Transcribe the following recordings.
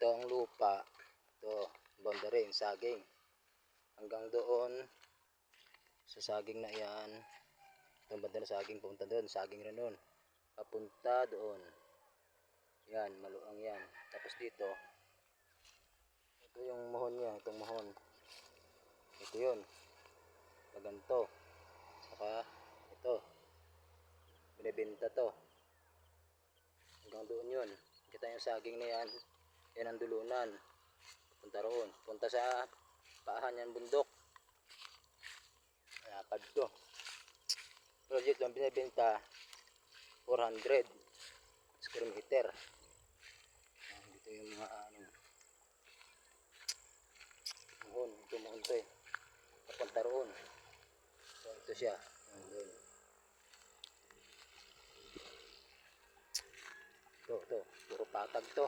ito ang lupa. Ito, boundary, saging. Hanggang doon, sa saging na yan. Itong banda na saging, punta doon. Saging rin doon. Papunta doon. Yan, maluang yan. Tapos dito, ito yung mohon niya, itong mohon. Ito yun. Maganto. Saka, ito. Binibenta to. Hanggang doon yun. Kita yung saging na yan. Yan ang dulunan. Punta roon. Punta sa paahan yan bundok. Lapad to. Project lang binibenta 400 square meter. Dito yung mga mohon. Ito mohon to eh. Papunta roon. So ito siya. Doon. Ito. Puro patag to.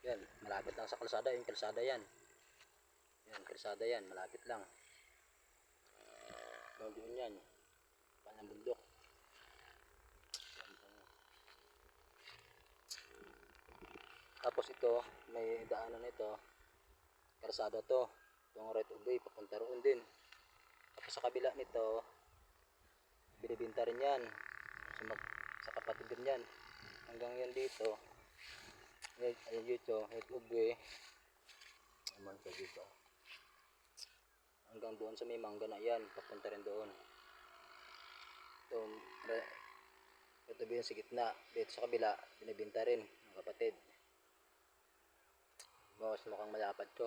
Yan. Malapit lang sa kalsada. Yung kalsada yan. Yan. Kalsada yan. Malapit lang. Doon yan. Panang bundok. Tapos ito. May daanan ito. Kalsada to. Itong right of way. Papunta roon din. Tapos sa kabila nito. Binibinta rin yan. Sa kapatid din yan. Hanggang yan dito. Ayun dito. Right of way. Naman ka dito. Hanggang doon sa may mangga na yan. Papunta rin doon. Ito ba yung sa gitna. Dito sa kabila. Binibinta rin. Ang kapatid. Bawas mukhang malapad to.